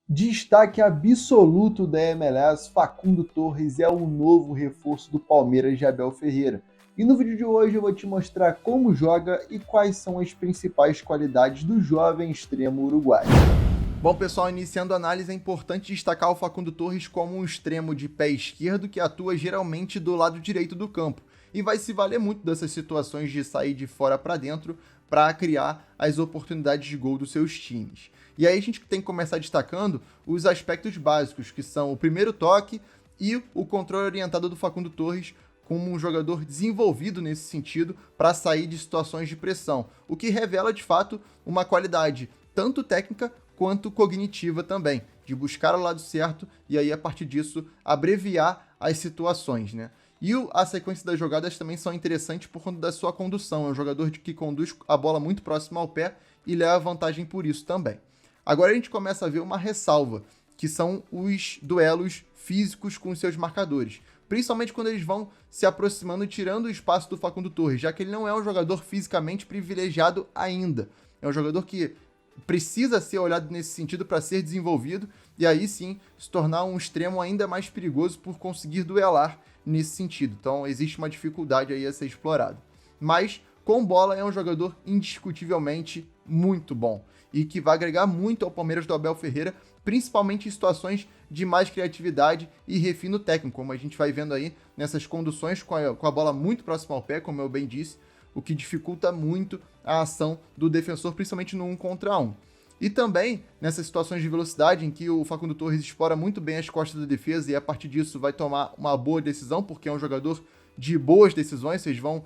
Destaque absoluto da MLS, Facundo Torres é o novo reforço do Palmeiras de Abel Ferreira. E no vídeo de hoje eu vou te mostrar como joga e quais são as principais qualidades do jovem extremo uruguaio. Bom, pessoal, iniciando a análise, é importante destacar o Facundo Torres como um extremo de pé esquerdo que atua geralmente do lado direito do campo e vai se valer muito dessas situações de sair de fora para dentro para criar as oportunidades de gol dos seus times. E aí a gente tem que começar destacando os aspectos básicos, que são o primeiro toque e o controle orientado do Facundo Torres como um jogador desenvolvido nesse sentido para sair de situações de pressão, o que revela de fato uma qualidade tanto técnica quanto cognitiva também, de buscar o lado certo e aí a partir disso abreviar as situações, né? E a sequência das jogadas também são interessantes por conta da sua condução. É um jogador que conduz a bola muito próximo ao pé e leva vantagem por isso também. Agora a gente começa a ver uma ressalva, que são os duelos físicos com os seus marcadores. Principalmente quando eles vão se aproximando e tirando o espaço do Facundo Torres, já que ele não é um jogador fisicamente privilegiado ainda. É um jogador que precisa ser olhado nesse sentido para ser desenvolvido e aí sim se tornar um extremo ainda mais perigoso por conseguir duelar nesse sentido. Então existe uma dificuldade aí a ser explorada. Mas com bola é um jogador indiscutivelmente muito bom e que vai agregar muito ao Palmeiras do Abel Ferreira, principalmente em situações de mais criatividade e refino técnico, como a gente vai vendo aí nessas conduções com a bola muito próxima ao pé, como eu bem disse, o que dificulta muito a ação do defensor, principalmente no 1 contra 1. E também nessas situações de velocidade em que o Facundo Torres explora muito bem as costas da defesa e a partir disso vai tomar uma boa decisão, porque é um jogador de boas decisões, vocês vão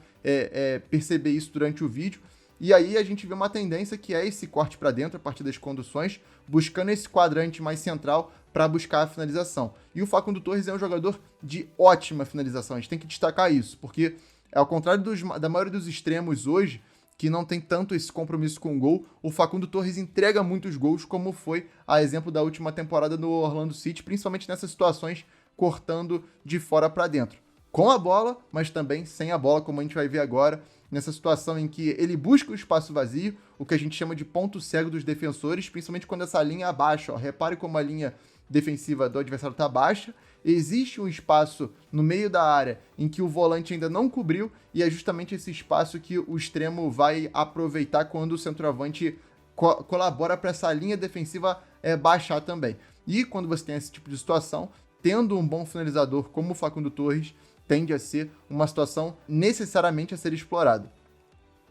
perceber isso durante o vídeo. E aí a gente vê uma tendência que é esse corte para dentro a partir das conduções, buscando esse quadrante mais central para buscar a finalização. E o Facundo Torres é um jogador de ótima finalização, a gente tem que destacar isso, porque ao contrário da maioria dos extremos hoje, que não tem tanto esse compromisso com o gol, o Facundo Torres entrega muitos gols, como foi a exemplo da última temporada no Orlando City, principalmente nessas situações cortando de fora para dentro. Com a bola, mas também sem a bola, como a gente vai ver agora, nessa situação em que ele busca o espaço vazio, o que a gente chama de ponto cego dos defensores, principalmente quando essa linha abaixa. Ó. Repare como a linha defensiva do adversário está baixa, existe um espaço no meio da área em que o volante ainda não cobriu e é justamente esse espaço que o extremo vai aproveitar quando o centroavante colabora para essa linha defensiva baixar também. E quando você tem esse tipo de situação, tendo um bom finalizador como o Facundo Torres, tende a ser uma situação necessariamente a ser explorada.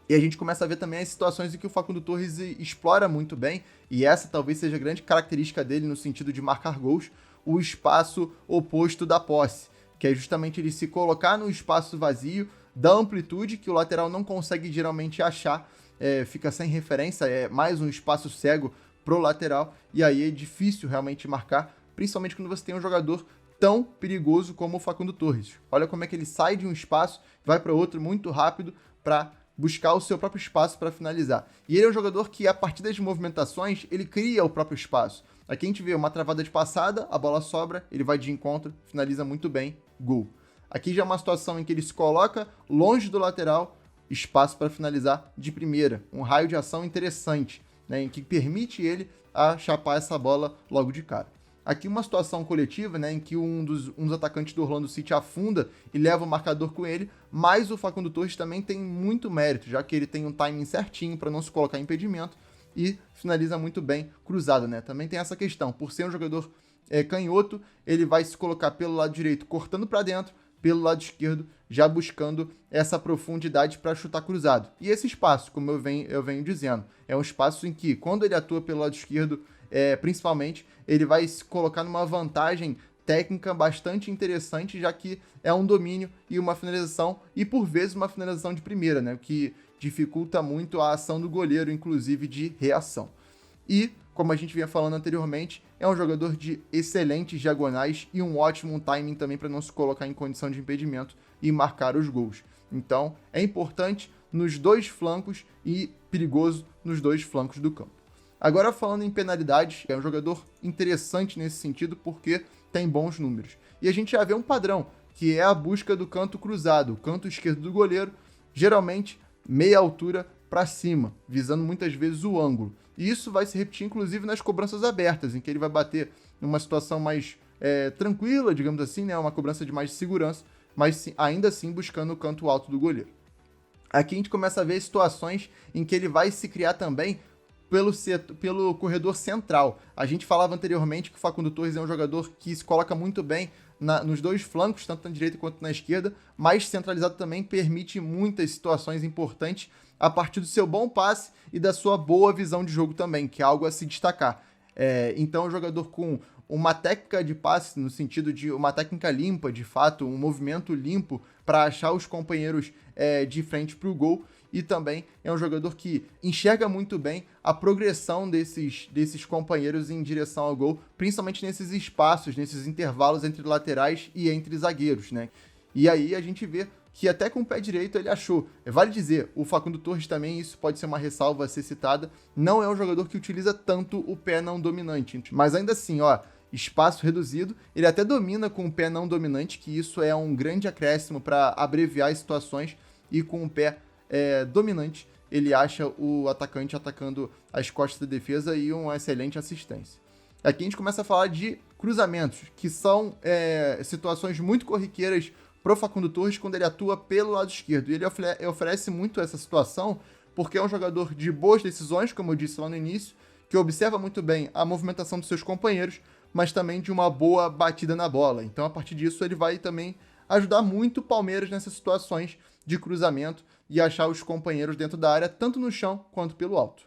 E a gente começa a ver também as situações em que o Facundo Torres explora muito bem, e essa talvez seja a grande característica dele no sentido de marcar gols, o espaço oposto da posse, que é justamente ele se colocar no espaço vazio, da amplitude que o lateral não consegue geralmente achar, fica sem referência, é mais um espaço cego pro lateral, e aí é difícil realmente marcar, principalmente quando você tem um jogador tão perigoso como o Facundo Torres. Olha como é que ele sai de um espaço, vai para outro muito rápido para buscar o seu próprio espaço para finalizar. E ele é um jogador que, a partir das movimentações, ele cria o próprio espaço. Aqui a gente vê uma travada de passada, a bola sobra, ele vai de encontro, finaliza muito bem, gol. Aqui já é uma situação em que ele se coloca longe do lateral, espaço para finalizar de primeira. Um raio de ação interessante, né, em que permite ele a chapar essa bola logo de cara. Aqui uma situação coletiva, né, em que um dos atacantes do Orlando City afunda e leva o marcador com ele, mas o Facundo Torres também tem muito mérito, já que ele tem um timing certinho para não se colocar em impedimento e finaliza muito bem cruzado, né? Também tem essa questão, por ser um jogador canhoto, ele vai se colocar pelo lado direito cortando para dentro, pelo lado esquerdo já buscando essa profundidade para chutar cruzado. E esse espaço, como eu venho dizendo, é um espaço em que, quando ele atua pelo lado esquerdo, principalmente, ele vai se colocar numa vantagem técnica bastante interessante, já que é um domínio e uma finalização, e por vezes uma finalização de primeira, né, o que dificulta muito a ação do goleiro, inclusive de reação. E, como a gente vinha falando anteriormente, é um jogador de excelentes diagonais e um ótimo timing também para não se colocar em condição de impedimento e marcar os gols. Então, é importante nos dois flancos e perigoso nos dois flancos do campo. Agora falando em penalidades, é um jogador interessante nesse sentido porque tem bons números. E a gente já vê um padrão, que é a busca do canto cruzado, o canto esquerdo do goleiro, geralmente meia altura para cima, visando muitas vezes o ângulo. E isso vai se repetir, inclusive, nas cobranças abertas, em que ele vai bater numa situação mais tranquila, digamos assim, né? Uma cobrança de mais segurança, mas ainda assim buscando o canto alto do goleiro. Aqui a gente começa a ver situações em que ele vai se criar também pelo corredor central. A gente falava anteriormente que o Facundo Torres é um jogador que se coloca muito bem nos dois flancos, tanto na direita quanto na esquerda, mas centralizado também permite muitas situações importantes a partir do seu bom passe e da sua boa visão de jogo também, que é algo a se destacar. Então, é um jogador com uma técnica de passe, no sentido de uma técnica limpa, de fato, um movimento limpo para achar os companheiros de frente para o gol, e também é um jogador que enxerga muito bem a progressão desses companheiros em direção ao gol, principalmente nesses espaços, nesses intervalos entre laterais e entre zagueiros, né? E aí a gente vê que até com o pé direito ele achou. Vale dizer, o Facundo Torres também, isso pode ser uma ressalva a ser citada, não é um jogador que utiliza tanto o pé não dominante, mas ainda assim, espaço reduzido, ele até domina com o pé não dominante, que isso é um grande acréscimo para abreviar as situações, e com o pé dominante, ele acha o atacante atacando as costas da defesa e uma excelente assistência. Aqui a gente começa a falar de cruzamentos, que são situações muito corriqueiras pro Facundo Torres quando ele atua pelo lado esquerdo. E ele oferece muito essa situação porque é um jogador de boas decisões, como eu disse lá no início, que observa muito bem a movimentação dos seus companheiros, mas também de uma boa batida na bola. Então, a partir disso, ele vai também ajudar muito o Palmeiras nessas situações de cruzamento e achar os companheiros dentro da área, tanto no chão quanto pelo alto.